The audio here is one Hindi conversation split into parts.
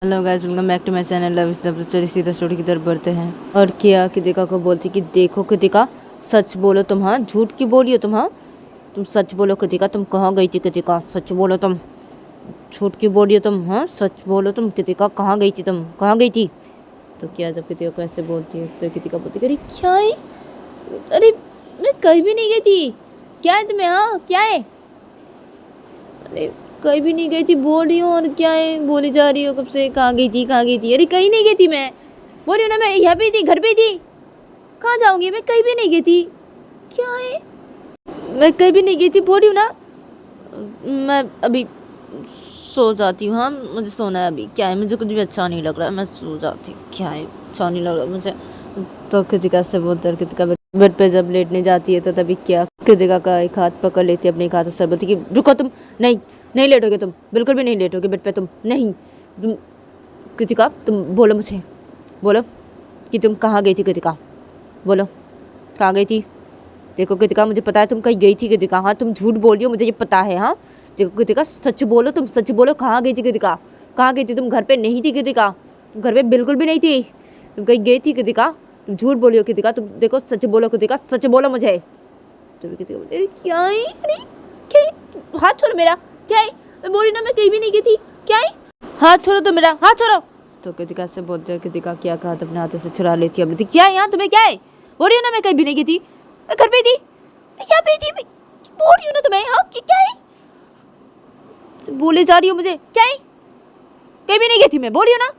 Hello guys, welcome back to my channel love is love. चलिए सीधा स्टोरी की तरफ बढ़ते हैं। और किया कृतिका को बोलती कि देखो कृतिका, सच बोलो तुम, हाँ झूठ क्यों बोली हो तुम, हाँ तुम सच बोलो कृतिका, तुम कहाँ गई थी कृतिका, सच बोलो तुम, झूठ क्यों बोली हो तुम, हाँ सच बोलो तुम कृतिका, कहाँ गई थी तुम, कहाँ गई थी। तो क्या जब कृतिका को ऐसे बोलती है तो कृतिका बोलती है, अरे क्या है, अरे मैं कहीं भी नहीं गई थी, क्या है तुम्हें, हाँ क्या है, अरे कहीं भी नहीं गई थी बोल रही हूँ, और क्या है बोली जा रही हो कब से, कहाँ गई थी कहाँ गई थी, अरे कहीं नहीं गई थी, मैं बोल रही हूँ ना मैं यहाँ पे थी, घर पे थी, कहाँ जाऊँगी, मैं कहीं भी नहीं गई थी, क्या है, मैं कहीं भी नहीं गई थी बोल रही हूँ ना, मैं अभी सो जाती हूँ, हाँ मुझे सोना है अभी, क्या है मुझे कुछ भी अच्छा नहीं लग रहा है, मैं सो जाती हूँ, क्या है अच्छा नहीं लग रहा मुझे। तो कृतिका से बोलते हैं, कृतिका बेड पे जब लेटने जाती है तो तभी क्या कृतिका का एक हाथ पकड़ लेती है अपने एक हाथों से, बोलती कि रुको तुम, नहीं नहीं लेटोगे तुम, बिल्कुल भी नहीं लेटोगे बेड पे तुम, नहीं तुम, कृतिका तुम बोलो मुझे, बोलो कि तुम कहाँ गई थी कृतिका, बोलो कहाँ गई थी। देखो कृतिका मुझे पता है तुम कहीं गई थी कृतिका, हाँ तुम झूठ बोल रही हो मुझे ये पता है, हाँ देखो कृतिका सच बोलो, तुम सच बोलो कहाँ गई थी कृतिका, कहाँ गई थी तुम, घर पे नहीं थी कृतिका, तुम घर पे बिल्कुल भी नहीं थी, तुम कहीं गई थी कृतिका, तुम झूठ बोली हो कृतिका, तुम देखो सच बोलो कृतिका, सच बोलो मुझे। तो कृतिका बोली, अरे क्या है, अरे क्या है? हाथ छोड़ो मेरा, क्या है, मैं बोली ना मैं कहीं भी नहीं गई थी, क्या है, हाथ छोड़ो तो मेरा, हाथ छोड़ो। तो कृतिका से बोलते हैं, कृतिका क्या कहा अपने हाथों से छुड़ा लेती है, बोलती क्या है यहाँ तुम्हें, क्या है, बोल रही हो ना मैं कहीं भी नहीं गई थी, मैं घर पे थी, मैं यहाँ पे थी, मैं बोल रही हूँ ना तुम्हें, हाँ क्या है, बोले जा रही हो मुझे, क्या है, कहीं भी नहीं गई थी मैं, बोल रही हूँ ना,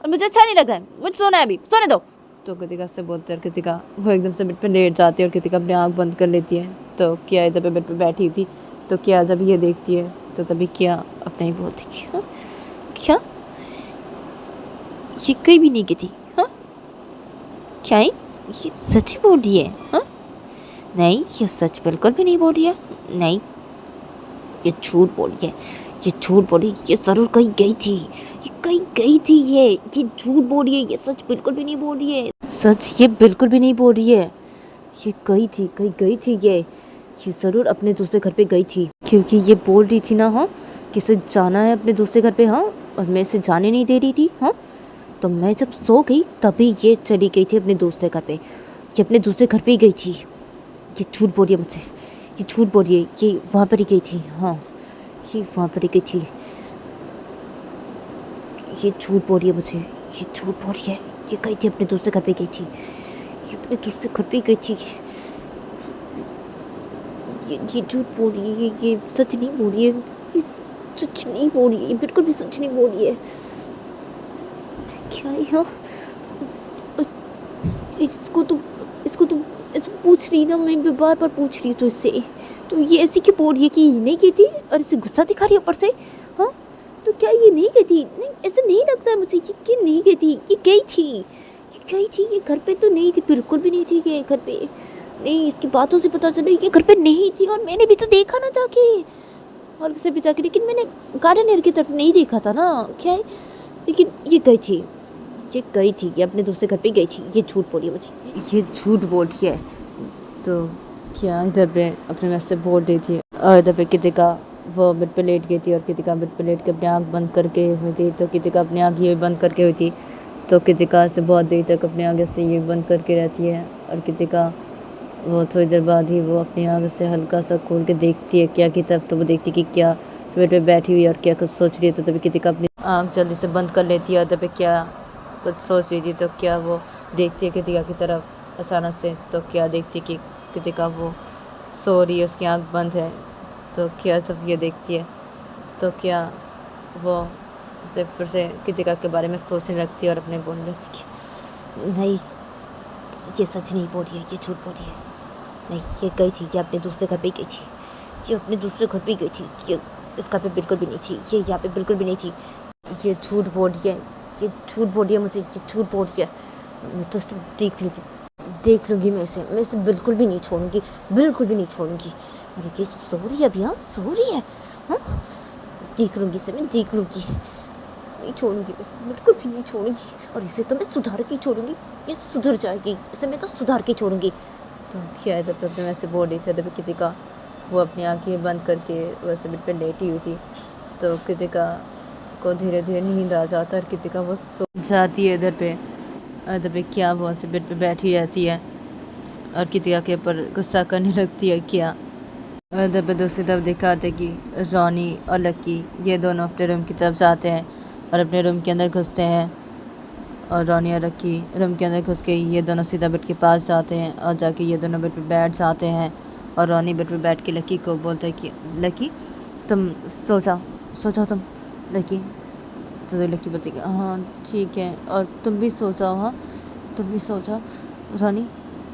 और मुझे अच्छा नहीं लग रहा है, मुझे सोना है अभी, सोने दो। तो कृतिका से बोलते हैं, कृतिका वो एकदम से बेड पे लेट जाती है और कृतिका अपनी आँख बंद कर लेती है। तो क्या इधर पे बेड पे बैठी थी, तो क्या जब ये देखती है तो तभी क्या अपने ही बोलती क्या, क्या ये कहीं भी नहीं गई थी, हाँ क्या है, ये सच ही बोल रही है, हाँ नहीं ये सच बिल्कुल भी नहीं बोल रही है, नहीं ये झूठ बोल रही है, ये झूठ बोल रही है, ये ज़रूर कहीं गई थी, ये कहीं गई थी, ये झूठ बोल रही है, ये सच बिल्कुल भी नहीं बोल रही है, सच ये बिल्कुल भी नहीं बोल रही है, ये गई थी, कहीं गई थी, ये ज़रूर अपने दूसरे घर पे गई थी, क्योंकि ये बोल रही थी ना, हाँ किसे जाना है अपने दूसरे घर पे, हाँ और मैं इसे जाने नहीं दे रही थी, हाँ तो मैं जब सो गई तभी ये चली गई थी अपने दूसरे घर पे, ये अपने दूसरे घर पे ही गई थी, ये झूठ बोल रही है मुझसे, ये झूठ बोल रही है, ये वहाँ पर ही गई थी, हाँ ये वहाँ पर ही गई थी, ये झूठ बोल रही है मुझे, ये झूठ बोल रही है, ये गई थी अपने दूसरे घर पे गई थी, ये अपने दूसरे घर पे गई थी, ये झूठ बोल रही है, ये सच नहीं बोल रही है, ये सच नहीं बोल रही है, ये बिल्कुल भी सच नहीं बोल रही है, क्या है हाँ, इसको तो ऐसे पूछ रही ना, मैं बार बार पूछ रही हूँ तो इससे, तो ये ऐसी क्यों बोल रही है कि ये नहीं गई थी, और इसे गुस्सा दिखा रही है ऊपर से, हाँ तो क्या ये नहीं गई थी, नहीं ऐसा नहीं लगता है मुझे कि नहीं गई थी, ये गई थी, ये गई थी, ये घर पे तो नहीं थी, बिल्कुल भी नहीं थी ये घर पे, नहीं इसकी बातों से पता चला ये घर पे नहीं थी, और मैंने भी तो देखा ना जाके, और किसे भी जाके, लेकिन मैंने गार्डन एरिया की तरफ नहीं देखा था ना, क्या है, लेकिन ये गई थी, ये गई थी, ये अपने दूसरे घर पे गई थी, ये झूठ बोली है मुझे, ये झूठ बोल रही है। तो क्या इधर पे अपने मैस से बोल रही थी, और इधर पे कृतिका वो बेड पे लेट गई थी, और कृतिका बेड पे लेट के अपनी आँख बंद करके हुई थी, तो कृतिका अपनी आँख ये बंद करके हुई थी, तो कृतिका से बहुत देर तक अपनी आँख से ये बंद करके रहती है, और कृतिका वो थोड़ी देर बाद ही वो अपनी आँख से हल्का सा खोल के देखती है क्या की तरफ, तो वो देखती कि क्या बेड पे बैठी हुई है और क्या कुछ सोच रही है, तो तभी कृतिका अपनी आँख जल्दी से बंद कर लेती है, और तभी क्या कुछ सोच रही थी, तो क्या वो देखती है कृतिका की तरफ अचानक से, तो क्या देखती है कि कृतिका वो सो रही है, उसकी आँख बंद है, तो क्या जब ये देखती है तो क्या वो उसे फिर से कृतिका के बारे में सोचने लगती है, और अपने बोलने लगती कि नहीं ये सच नहीं बोल रही है, ये झूठ बोल रही है, नहीं ये गई थी, ये अपने दूसरे घर पे गई थी, ये अपने दूसरे घर पे गई थी, ये इस घर पे बिल्कुल भी नहीं थी, ये यहाँ पे बिल्कुल भी नहीं थी, ये झूठ बोल रही है, ये झूठ बोल रही है मुझे, ये झूठ बोल रही है, मैं तो इसे देख लूँगी मैं इसे बिल्कुल भी नहीं छोड़ूंगी, बिल्कुल भी नहीं छोड़ूंगी, अरे ये सो रही है अभी, हाँ सो रही है, हाँ देख लूँगी इसे, मैं देख लूँगी, नहीं छोड़ूंगी, इसे बिल्कुल भी नहीं छोड़ूंगी, और इसे तो मैं सुधार के छोड़ूंगी, ये सुधर जाएगी, इसे मैं तो सुधार के छोड़ूंगी। तो क्या इधर पे वैसे बोल रही थी, इधर पे कृतिका वो अपनी आँखें बंद करके वैसे बेड पे लेटी हुई थी, तो कृतिका को धीरे धीरे नींद आ जाता है और कृतिका वो सो जाती है इधर पे क्या वो ऐसे बेड पे बैठी रहती है और कृतिका के ऊपर गुस्सा करने लगती है क्या। और इधर पे दूसरी तरफ दिखाते कि रोनी और लक्की ये दोनों अपने रूम की तरफ जाते हैं और अपने रूम के अंदर घुसते हैं। और रोनी और लक्की रूम के अंदर घुस के ये दोनों सीधा बेड के पास जाते हैं और जाके ये दोनों बेड पे बैठ जाते हैं। और रोनी बेड पे बैठ के लक्की को बोलता है कि लक्की तुम सो जाओ तुम लक्की। तो लक्की बोलती है हाँ ठीक है और तुम भी सो जाओ, हाँ तुम भी सो जाओ रोनी।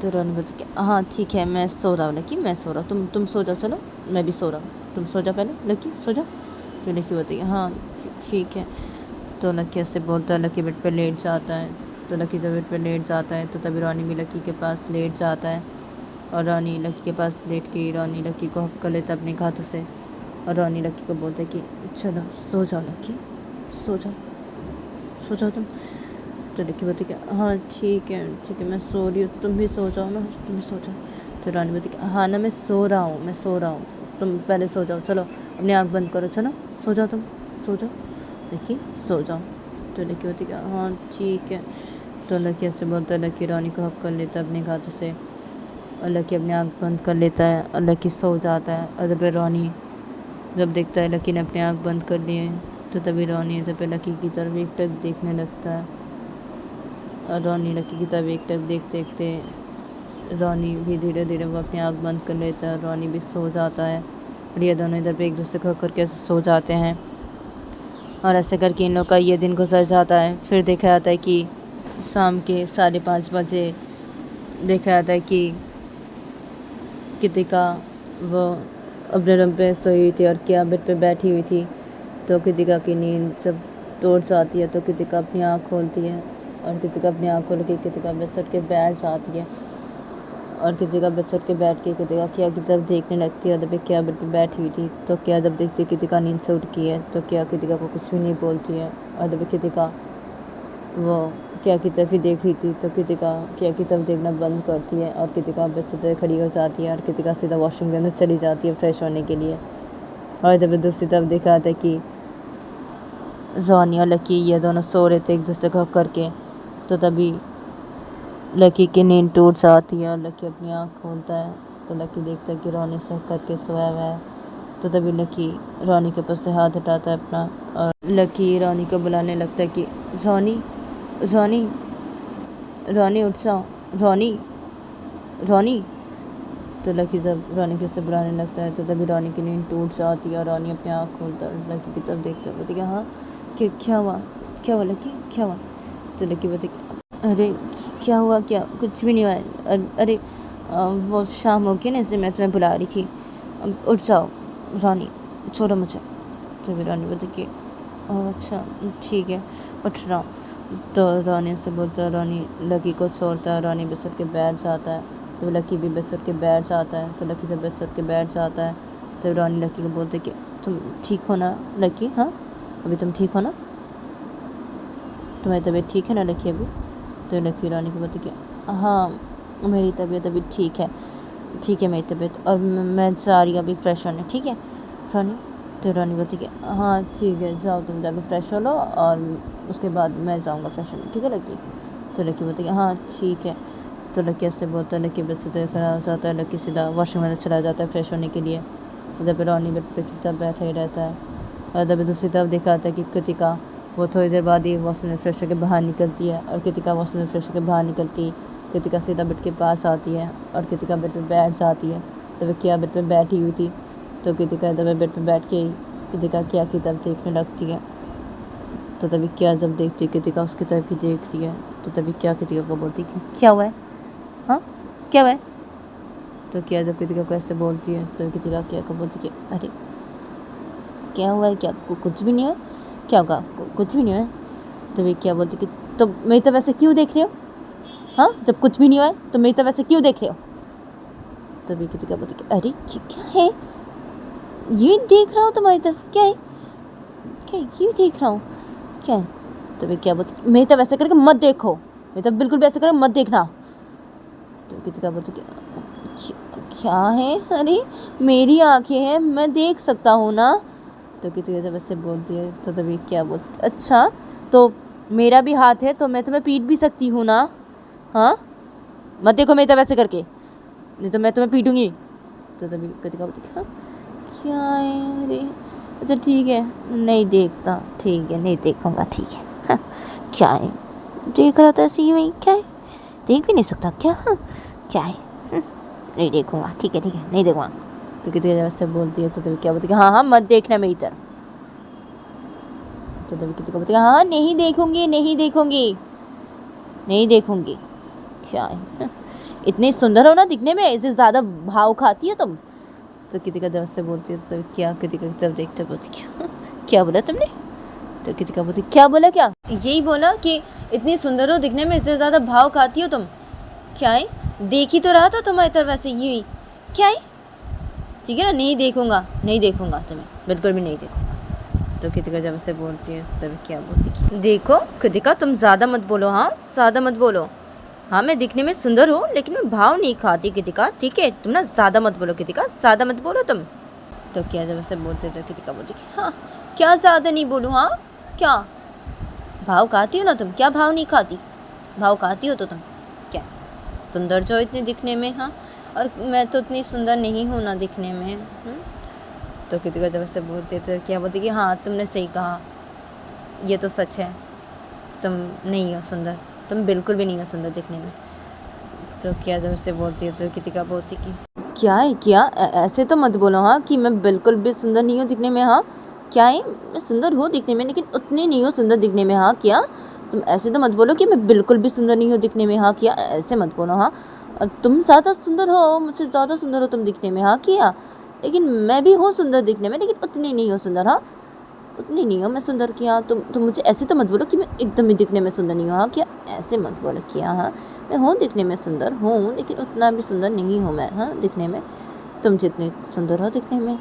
तो रोनी बोलती है हाँ ठीक है मैं सो रहा हूँ लक्की, मैं सो रहा हूँ, तुम सो जाओ, चलो मैं भी सो रहा हूँ, तुम सो जाओ पहले लक्की सो जाओ। तो लक्की बोलती है हाँ ठीक है। तो लक्की ऐसे बोलता है, लक्की बेड पे लेट जाता है। तो लक्की जब बेड पे लेट जाता है तो तभी रोनी भी लक्की के पास लेट जाता है और रोनी लक्की के पास लेट के रोनी लक्की को हक कर लेता है अपने हाथों से। और रोनी लक्की को बोलता है कि चलो सो जाओ लक्की, सो जाओ तुम। तो लक्की बोलती है हाँ ठीक है मैं सो रही हूँ, तुम भी सो जाओ ना, तुम भी सो जाओ। तो रोनी बोलती है हाँ ना मैं सो रहा हूँ, तुम पहले सो जाओ, चलो अपनी आँख बंद करो, चलो सो जाओ तुम, सो जाओ लक्की सो जाओ। तो लक्की बोलती है हाँ ठीक है। तो लक्की ऐसे बोलता है, लक्की रोनी को हक कर लेता है अपने हाथों से और लक्की अपनी आँख बंद कर लेता है और लक्की सो जाता है। और तभी रोनी जब देखता है लक्की ने अपनी आँख बंद कर ली है तो तभी रोनी जब लक्की की तरफ एकटक देखने लगता है। और रोनी लक्की की तरफ एकटक देखते रोनी भी धीरे धीरे वो अपनी आँख बंद कर लेता है और रोनी भी सो जाता है। और ये दोनों इधर पे एक दूसरे को हक करके ऐसे सो जाते हैं और ऐसे करके इन लोग का ये दिन गुजर जाता है। फिर देखा जाता है कि शाम के 5:30 बजे देखा जाता है कि कृतिका वो अपने रूम पे सोई हुई थी और क्या बेड पे बैठी हुई थी। तो कृतिका की नींद जब टूट जाती है तो कृतिका अपनी आँख खोलती है और कृतिका अपनी आँख खोल के कृतिका बेड सट के बैठ जाती है और कृतिका बेड सट के बैठ के कृतिका क्या की तरफ देखने लगती है। जब क्या बेड पे बैठी हुई थी तो क्या जब देखती है कृतिका नींद से उठ की है तो क्या कृतिका को कुछ भी नहीं बोलती है। और जब कृतिका वो क्या की तरफ ही देख रही थी तो कृतिका क्या की तरफ देखना बंद करती है और कृतिका बेड से खड़ी हो जाती है और कृतिका सीधा वॉशरूम के अंदर चली जाती है फ्रेश होने के लिए। और जब दूसरी तरफ देखा जाता है कि रोनी और लक्की ये दोनों सो रहे थे एक दूसरे को हक करके। तो तभी लक्की की नींद टूट जाती है और लक्की अपनी आँख खोलता है तो लक्की देखता है कि रोनी से हक करके सोया हुआ है। तो तभी लक्की रोनी के ऊपर से हाथ हटाता है अपना और लक्की रोनी को बुलाने लगता है कि रोनी उठ जाओ, रोनी। तो लक्की जब रोनी के से बुलाने लगता है तो तभी रोनी की नींद टूट जाती है और रोनी अपनी आँख खोलता है लक्की की तरफ देखते हुए बोलती है हाँ क्या हुआ लक्की, क्या हुआ। तो लक्की बोलती अरे क्या हुआ, क्या कुछ भी नहीं हुआ, अरे वो शाम हो गई ना इसलिए मैं तुम्हें बुला रही थी, उठ जाओ रोनी, छोड़ो मुझे। तो फिर रोनी बोलती कि अच्छा ठीक है उठ रहा हूँ। तो रोनी से बोलता रोनी लक्की को छोड़ता है, रोनी बिस्तर के बैठ जाता है तो लक्की भी बिस्तर के बैठ जाता है। तो लक्की जब बिस्तर के बैठ जाता है तो रोनी लक्की को बोलते कि तुम ठीक हो ना लक्की, हाँ अभी तुम ठीक हो ना, तुम्हारी तबीयत ठीक है ना लक्की अभी। तो लक्की रोनी को बोलती कि हाँ मेरी तबीयत अभी ठीक है मेरी तबीयत, और मैं जा रही हूँ अभी फ्रेश होने, ठीक है रोनी। तो रोनी बोलती कि हाँ ठीक है जाओ तुम जाके फ्रेश हो लो और उसके बाद मैं जाऊँगा फ्रेश होने, ठीक है लक्की। तो लक्की बोलती कि हाँ ठीक है। तो लक्की ऐसे बोलता है, लक्की बेड से खड़ा हो जाता है, लक्की सीधा वॉशरूम में चला जाता है फ्रेश होने के लिए। जब रोनी बेड पे चुपचाप बैठा ही रहता है और तभी दूसरी तरफ देखा आता है कि कृतिका वो थोड़ी देर बाद ही वॉशरूम में फ्रेश होकर बाहर निकलती है और कृतिका वॉशरूम में फ्रेश होकर बाहर निकलती, कृतिका सीधा बेड के पास आती है और कृतिका बेड पे बैठ जाती है। तो वह क्या बेड पे बैठी हुई थी तो कृतिका तभी बेड पे बैठ के ही कृतिका क्या की तरफ देखने लगती है। तो तभी क्या जब देखती है कृतिका उसकी तरफ ही देखती है तो तभी क्या कृतिका को बोलती है क्या हुआ है, हाँ क्या हुआ है। तो क्या जब कृतिका को ऐसे बोलती है तो कृतिका क्या को बोलती है अरे क्या हुआ है, क्या कुछ भी नहीं हुआ, क्या होगा कुछ भी नहीं हुआ। तभी क्या बोलती कि तो मेरी तरफ ऐसे क्यों देख रहे हो, हाँ जब कुछ भी नहीं हुआ है तो मेरी तरफ ऐसे क्यों देख रहे हो। तभी कृतिका बोलती कि अरे क्या है ये देख रहा हूँ तुम्हारी तरफ, क्या है क्या ये देख रहा हूँ क्या है। तभी क्या बोलती मेरी तरफ ऐसे करके मत देखो, मेरी तरफ बिल्कुल भी ऐसे करके मत देखना। तो कृतिका बोलती कि क्या है, अरे मेरी आंखें हैं मैं देख सकता हूँ ना। तो किसी जब ऐसे बोलती है तो तभी क्या बोलती, अच्छा तो मेरा भी हाथ है तो मैं तुम्हें पीट भी सकती हूँ ना, हाँ मत देखो मेरी तरफ ऐसे करके, नहीं तो मैं तुम्हें पीटूंगी। तो तभी कृतिका बोलती हाँ क्या है, अरे अच्छा ठीक है नहीं देखता, ठीक है नहीं देखूंगा, ठीक है हाँ, क्या है देख रहा था ऐसे ही वही, क्या है देख भी नहीं सकता क्या, हाँ क्या है नहीं देखूंगा, ठीक है नहीं देखूंगा। तो कृतिका जब ऐसे बोलती है तो तभी क्या बोलती है, हाँ हाँ मत देखना मेरी तरफ। तो तभी कृतिका बोलती है हाँ नहीं देखूंगी नहीं देखूंगी, क्या है हाँ? इतनी सुंदर हो ना दिखने में, इससे ज़्यादा भाव खाती हो तुम। तो कृतिका जब से बोलती है तो क्या, कृतिका की तरफ देखते बोलती क्या बोला तुमने। तो कृतिका बोलती क्या बोला, क्या यही बोला कि इतनी सुंदर हो दिखने में, इससे ज़्यादा भाव खाती हो तुम, क्या है देख ही तो रहा था तुम्हारी तरफ वैसे यूँ ही, क्या है ठीक है ना नहीं देखूंगा तुम्हें, बिल्कुल भी नहीं देखूंगा। तो कृतिका जब से बोलती है तभी क्या बोलती, देखो कृतिका तुम ज़्यादा मत बोलो, हाँ ज़्यादा मत बोलो, हाँ मैं दिखने में सुंदर हूँ लेकिन मैं भाव नहीं खाती कृतिका, ठीक है तुम ना ज़्यादा मत बोलो कृतिका, ज़्यादा मत बोलो तुम। तो क्या जब ऐसे बोलते तो कृतिका बोलती हाँ क्या ज़्यादा नहीं बोलूँ, हाँ क्या भाव खाती हो ना तुम, क्या भाव नहीं खाती, भाव खाती हो तो तुम क्या सुंदर जो इतने दिखने में, हाँ और मैं तो इतनी सुंदर नहीं हूँ ना दिखने में। तो कृतिका जब ऐसे बोलते तो क्या बोलती कि हाँ तुमने सही कहा, ये तो सच है, तुम नहीं हो सुंदर, तुम बिल्कुल भी नहीं हो सुंदर दिखने में। तो क्या जब ऐसे बोलती है तो कृतिका बोलती कि क्या है क्या ऐसे तो मत बोलो, हाँ कि मैं बिल्कुल भी सुंदर नहीं हूँ दिखने में, हाँ क्या है मैं सुंदर हूँ दिखने में लेकिन उतनी नहीं हूँ सुंदर दिखने में, हाँ क्या तुम ऐसे तो मत बोलो कि मैं बिल्कुल भी सुंदर नहीं हूँ दिखने में, हाँ क्या ऐसे मत बोलो, हाँ तुम ज़्यादा सुंदर हो, मुझसे ज़्यादा सुंदर हो तुम दिखने में, हाँ क्या लेकिन मैं भी हूँ सुंदर दिखने में लेकिन उतनी नहीं हूँ सुंदर, हाँ उतनी नहीं हूँ मैं सुंदर, क्या तुम मुझे ऐसे तो मत बोलो कि मैं एकदम ही दिखने में सुंदर नहीं हूँ, हाँ क्या ऐसे मत बोलो क्या, हाँ मैं हूँ दिखने में सुंदर हूँ लेकिन उतना भी सुंदर नहीं हूँ मैं, हाँ दिखने में तुम जितने सुंदर हो दिखने में,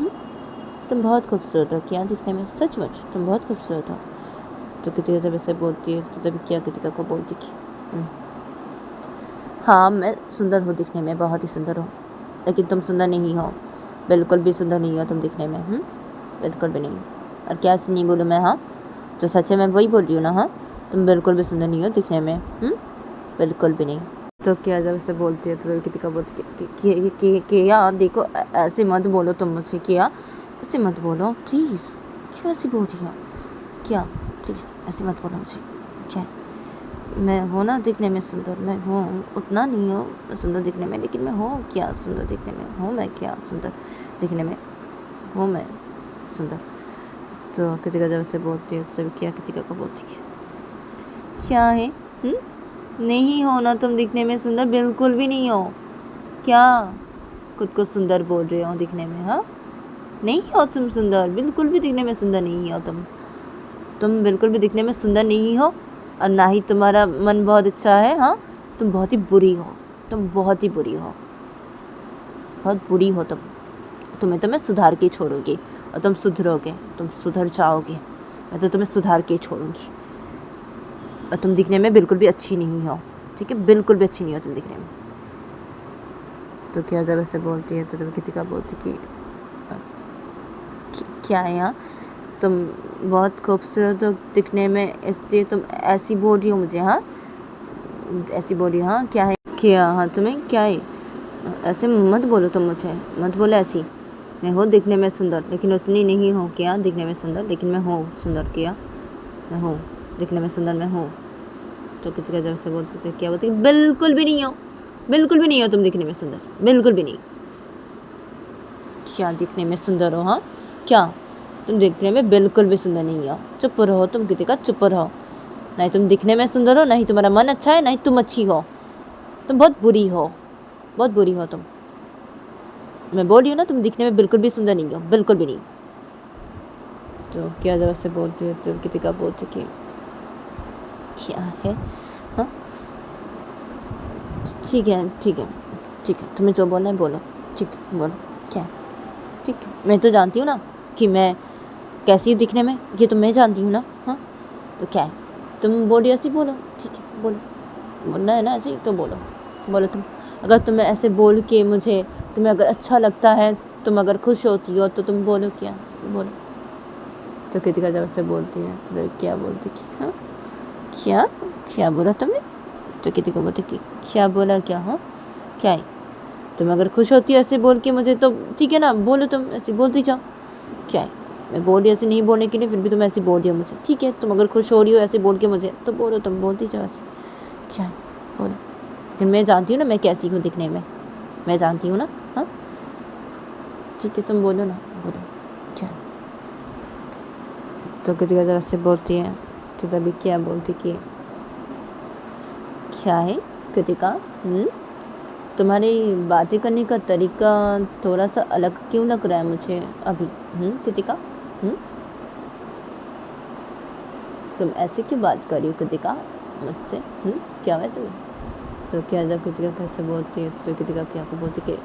तुम बहुत खूबसूरत हो क्या दिखने में, सचमुच तुम बहुत खूबसूरत हो। तो कृतिका जब ऐसे बोलती है तो तभी क्या कृतिका को बोलती कि हाँ मैं सुंदर हूँ दिखने में, बहुत ही सुंदर हूँ लेकिन तुम सुंदर नहीं हो, बिल्कुल भी सुंदर नहीं हो तुम दिखने में, बिल्कुल भी नहीं। और क्या ऐसे नहीं बोलूँ मैं, हाँ जो सच है मैं वही बोल रही हूँ ना, हाँ तुम बिल्कुल भी सुंदर नहीं हो दिखने में, बिल्कुल भी नहीं। तो क्या जब ऐसे बोलती है तो कृतिका बोलती कि यार देखो ऐसे मत बोलो तुम मुझे, क्या ऐसे मत बोलो प्लीज़, क्यों ऐसे बोल रही हो, क्या प्लीज़ ऐसे मत बोलो मुझे, क्या मैं हूँ ना दिखने में सुंदर, मैं हूँ उतना नहीं हूँ सुंदर दिखने में लेकिन मैं हूँ क्या सुंदर दिखने में, हूँ मैं क्या सुंदर दिखने में, हूँ मैं सुंदर। तो कृतिका जब से बोलती है तभी क्या कृतिका को बोलती है क्या है नहीं हो ना तुम दिखने में सुंदर, बिल्कुल भी नहीं हो, क्या खुद को सुंदर बोल रहे हो दिखने में, हाँ नहीं हो तुम सुंदर, बिल्कुल भी दिखने में सुंदर नहीं हो तुम बिल्कुल भी दिखने में सुंदर नहीं हो और ना ही तुम्हारा मन बहुत अच्छा है, हाँ तुम बहुत ही बुरी हो, तुम बहुत ही बुरी हो, बहुत बुरी हो तुम्हें तो मैं सुधार के छोड़ूंगी और तुम सुधरोगे, तुम सुधर जाओगे, मैं तो तुम्हें सुधार के छोड़ूंगी और तुम दिखने में बिल्कुल भी अच्छी नहीं हो, ठीक है बिल्कुल भी अच्छी नहीं हो तुम दिखने में। तो क्या जब ऐसे बोलती है तो तब कृतिका बोलती कि क्या है यहाँ तुम बहुत खूबसूरत हो दिखने में इसलिए तुम ऐसी बोल रही हो मुझे, हाँ ऐसी बोल रही हो, हाँ क्या है क्या, हाँ तुम्हें क्या है ऐसे मत बोलो तुम मुझे, मत बोलो ऐसी, मैं हूँ दिखने में सुंदर लेकिन उतनी नहीं हूँ क्या दिखने में सुंदर, लेकिन मैं हूँ सुंदर, क्या मैं हूँ दिखने में सुंदर मैं हूँ। तो कृतिका जब से बोलती थे क्या बोलती बिल्कुल भी नहीं हो, बिल्कुल भी नहीं हो तुम दिखने में सुंदर, बिल्कुल भी नहीं, क्या दिखने में सुंदर हो, हाँ क्या तुम दिखने में बिल्कुल भी सुंदर नहीं हो, चुप रहो तुम कृतिका चुप रहो, नहीं तुम दिखने में सुंदर हो, नहीं तुम्हारा मन अच्छा है, नहीं तुम अच्छी हो, तुम बहुत बुरी हो, बहुत बुरी हो तुम, मैं बोल रही हूँ ना तुम दिखने में बिल्कुल भी सुंदर नहीं हो, बिल्कुल भी नहीं। तो क्या जब से बोलती है तो कृतिका बोलती कि क्या है, हाँ ठीक है ठीक है ठीक है तुम्हें जो बोलना है बोलो, ठीक है बोलो क्या है, ठीक है मैं तो जानती हूँ ना कि मैं कैसी हूँ दिखने में, ये तो मैं जानती हूँ ना, हाँ तो क्या है तुम बोल रही हो ऐसे बोलो, ठीक है बोलो, बोलना है ना ऐसे ही तो बोलो तुम, अगर तुम्हें ऐसे बोल के मुझे तुम्हें अगर अच्छा लगता है, तुम अगर खुश होती हो तो तुम बोलो क्या, बोलो तो कृतिका जब उससे बोलती है तो तभी क्या बोलती कि हाँ क्या क्या बोला तुमने? तो कृतिका बोलती कि क्या बोला क्या? हाँ क्या है? तुम अगर खुश होती हो ऐसे बोल के मुझे तो ठीक है ना, बोलो, तुम ऐसे बोलती जाओ। क्या है, मैं बोल रही ऐसे नहीं बोलने के लिए, फिर भी तुम ऐसे बोल रही हो मुझे। ठीक है, तुम अगर खुश हो रही हो ऐसे बोल के मुझे तो बोलो, तुम बोलती जाओ ऐसे। क्या है बोलो, लेकिन मैं जानती हूँ ना मैं कैसी हूँ दिखने में, मैं जानती हूँ ना। हाँ ठीक है, तुम बोलो ना, बोलो क्या है? तो कृतिका जब ऐसे बोलती है तो तभी क्या बोलती कि क्या है कृतिका, तुम्हारी बातें करने का तरीका थोड़ा सा अलग क्यों लग रहा है मुझे अभी? कृतिका, तुम ऐसे क्यों बात कर रही हो कृतिका मुझसे? क्या है तुम्हें? तो क्या जब कृतिका कैसे बोलती है तो कृतिका क्या को बोलती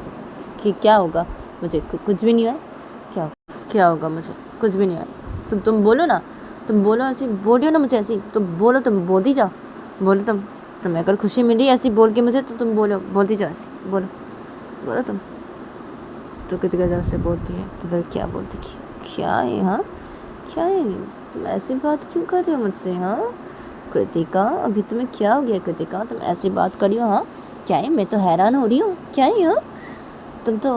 कि क्या होगा मुझे? कुछ भी नहीं है। क्या होगा मुझे? कुछ भी नहीं है। तुम बोलो ना, तुम बोलो, ऐसे बोल रही हो ना मुझे ऐसी, तुम बोलो, तुम बोलती जाओ, बोलो तुम्हें अगर खुशी मिल रही है ऐसी बोल के मुझे तो तुम बोलो, बोलती जाओ ऐसी, बोलो बोलो तुम। तो कृतिका जब से बोलती है तो फिर क्या बोलती कि क्या है? हाँ क्या है, तुम ऐसी बात क्यों कर रही हो मुझसे? हाँ कृतिका, अभी तुम्हें क्या हो गया कृतिका, तुम ऐसी बात कर रही हो? हाँ क्या है, मैं तो हैरान हो रही हूँ। क्या है? हाँ तुम तो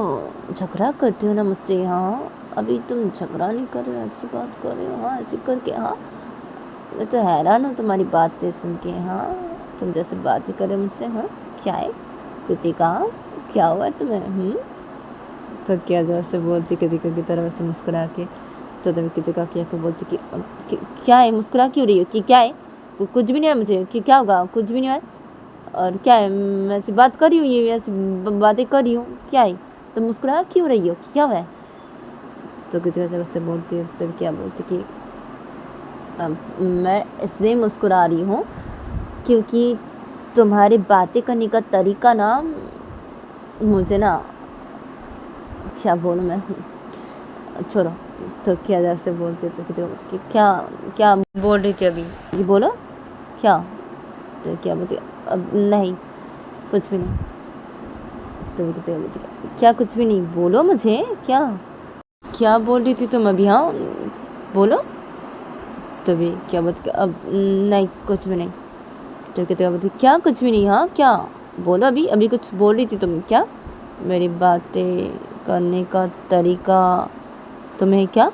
झगड़ा करती हो ना मुझसे। हाँ अभी तुम झगड़ा नहीं कर रहे हो, ऐसी बात कर रहे हो। हाँ ऐसी करके, हाँ मैं तो हैरान हूँ तुम्हारी बातें सुन के। हाँ तुम जैसे बातें कर रहे हो मुझसे। हाँ क्या है कृतिका, क्या हुआ तुम्हें? तो क्या जब से बोलती कृतिका की तरफ से मुस्कुरा के, तो तभी कृतिका क्या को बोलती क्या है, मुस्कुरा क्यों रही हो? कि क्या है? कुछ भी नहीं है मुझे। कि क्या होगा? कुछ भी नहीं है। और क्या है, मैं ऐसी बात कर रही हूँ, ये ऐसी बातें कर रही हूँ, क्या है? तो मुस्कुरा क्यों रही हो? क्या हुआ है? तो कृतिका जब से बोलती है तो क्या बोलती कि मैं इसलिए मुस्कुरा रही हूँ क्योंकि तुम्हारी बातें करने का तरीका ना मुझे ना, क्या बोलूँ मैं, छोड़ो। तो क्या जब से बोलती है तो कृतिका बोलती कि क्या क्या बोल रही थी अभी, ये बोलो क्या? तो क्या बोलती अब नहीं, कुछ भी नहीं। तो कृतिका बोलती क्या कुछ भी नहीं, बोलो मुझे क्या बोल रही थी तुम अभी? हाँ बोलो। तभी क्या बोलती अब नहीं, कुछ भी नहीं। तो कृतिका बोलती क्या कुछ भी नहीं? हाँ क्या, बोलो, अभी अभी कुछ बोल रही थी तुम। क्या? मेरी बातें करने का तरीका तुम्हें क्या?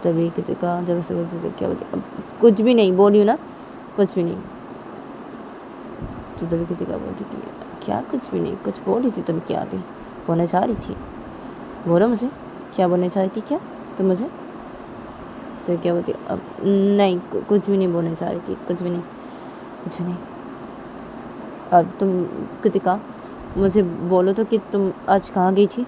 तभी कृतिका जब से बोलती थी क्या बोलती अब कुछ भी नहीं, बोल रही हूँ ना, कुछ भी नहीं। तो तभी कृतिका बोलती कि क्या कुछ भी नहीं, कुछ बोल रही थी तुम, क्या अभी बोलना चाह रही थी? बोलो मुझे, क्या बोलना चाह रही थी क्या तुम मुझे? तो क्या बोलती अब नहीं, कुछ भी नहीं बोलना चाह रही थी, कुछ भी नहीं, कुछ भी नहीं। और तुम कृतिका मुझे बोलो तो कि तुम आज कहाँ गई थी?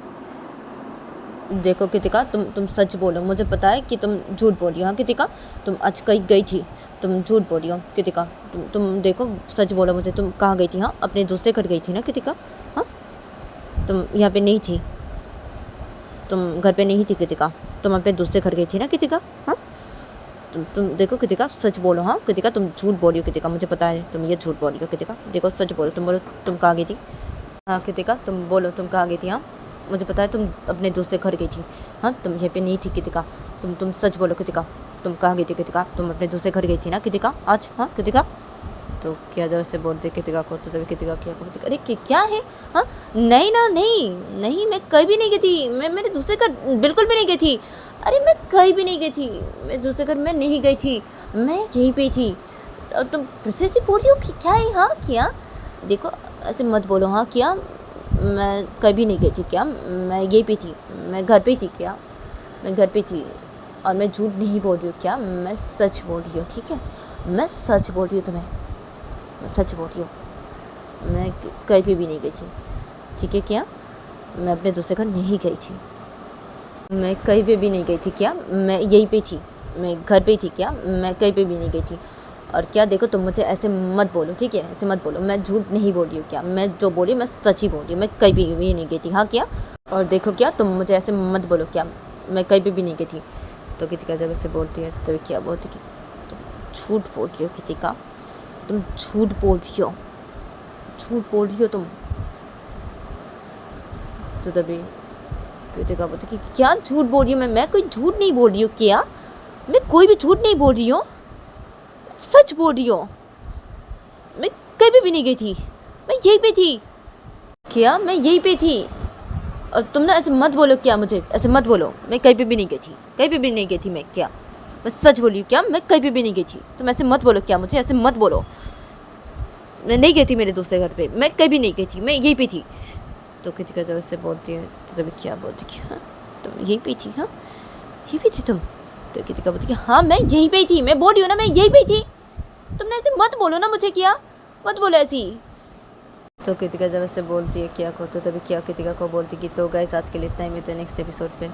देखो कृतिका, तुम सच बोलो, मुझे पता है कि तुम झूठ बोल रही हो। हाँ कृतिका, तुम आज कहीं गई थी, तुम झूठ बोल रही हो कृतिका। तुम देखो, सच बोलो मुझे, तुम कहाँ गई थी? हाँ अपने दूसरे घर गई थी ना कृतिका? हाँ तुम यहाँ पे नहीं थी, तुम घर पे नहीं थी कृतिका, तुम अपने दूसरे घर गई थी ना कृतिका? हाँ तुम देखो कृतिका, सच बोलो। हाँ कृतिका, तुम झूठ बोल रही हो कृतिका, मुझे पता है तुम ये झूठ बोल रही हो कृतिका। देखो सच बोलो, तुम बोलो तुम कहाँ गई थी? हाँ कृतिका, तुम बोलो तुम कहाँ गई थी? हाँ मुझे पता है तुम अपने दूसरे घर गई थी। हाँ तुम यहाँ पे नहीं थी कृतिका, तुम सच बोलो कृतिका, तुम कहाँ गई थी कृतिका? तुम अपने दूसरे घर गई थी ना कृतिका आज? हाँ कृतिका। तो क्या जब से बोलते कृतिका को, तो तभी कृतिका क्या बोलती अरे क्या है? हाँ नहीं ना, नहीं नहीं, मैं कहीं भी नहीं गई थी, मैं मेरे दूसरे घर बिल्कुल भी नहीं गई थी। अरे मैं कहीं भी नहीं गई थी, मैं दूसरे घर में नहीं गई थी, मैं यहीं पे थी। और तुम फिर से ऐसे बोल रही हो कि क्या है? हाँ क्या? देखो ऐसे मत बोलो। हाँ क्या, मैं कभी नहीं गई थी क्या, मैं यहीं पे थी, मैं घर पे थी क्या, मैं घर पे थी। और मैं झूठ नहीं बोल रही हूँ क्या, मैं सच बोल रही हूँ, ठीक है? मैं सच बोल रही हूँ तुम्हें, मैं सच बोल रही हूँ, मैं कहीं पे भी नहीं गई थी, ठीक है क्या? मैं अपने दूसरे घर नहीं गई थी, मैं कहीं पे भी नहीं गई थी क्या, मैं यहीं पे थी, मैं घर पे थी क्या, मैं कहीं पे भी नहीं गई थी। और क्या देखो, तुम मुझे ऐसे मत बोलो, ठीक है? ऐसे मत बोलो, मैं झूठ नहीं बोल रही हूँ क्या, मैं जो बोली मैं सच ही बोल रही हूँ, मैं कहीं पे भी नहीं गई थी। हाँ क्या? और देखो क्या, तुम मुझे ऐसे मत बोलो क्या, मैं कहीं पे भी नहीं गई थी। तो कृतिका जब ऐसे बोलती है तभी क्या बोलती कि तुम झूठ बोल रही हो कृतिका, तुम झूठ बोल रही हो, झूठ बोल रही हो तुम। तो तभी कृतिका बोलती कि क्या झूठ बोल रही हूँ मैं कोई झूठ नहीं बोल रही हूँ क्या, मैं कोई भी झूठ नहीं बोल रही हूँ, सच बोल रही हूँ। मैं कहीं भी नहीं गई थी, मैं यहीं पे थी। क्या मैं यहीं पे थी? और तुम ना ऐसे मत बोलो, क्या मुझे ऐसे मत बोलो। मैं कहीं पे भी नहीं गई थी, कहीं पे भी नहीं गई थी मैं। क्या मैं सच बोली हूँ क्या? मैं कहीं पे भी नहीं गई थी। तुम ऐसे मत बोलो, क्या मुझे ऐसे मत बोलो। मैं नहीं गई थी मेरे दोस्त के घर पे, मैं कहीं भी नहीं गई थी, मैं यहीं पे थी। तो कृतिका जब उससे बोलती है तो तभी क्या बोलती कि हाँ तुम यहीं पे थी? हाँ यहीं पे थी तुम? तो कृतिका बोलती कि हाँ मैं यहीं पे थी, मैं बोल रही हूँ ना मैं यहीं पे थी। तुमने ऐसे मत बोलो ना मुझे, क्या मत बोलो ऐसी। तो कृतिका जब ऐसे बोलती है किया को, तो तभी किया कृतिका को बोलती कि तो गाइस आज के लिए इतना ही, मिलते हैं नेक्स्ट एपिसोड पे।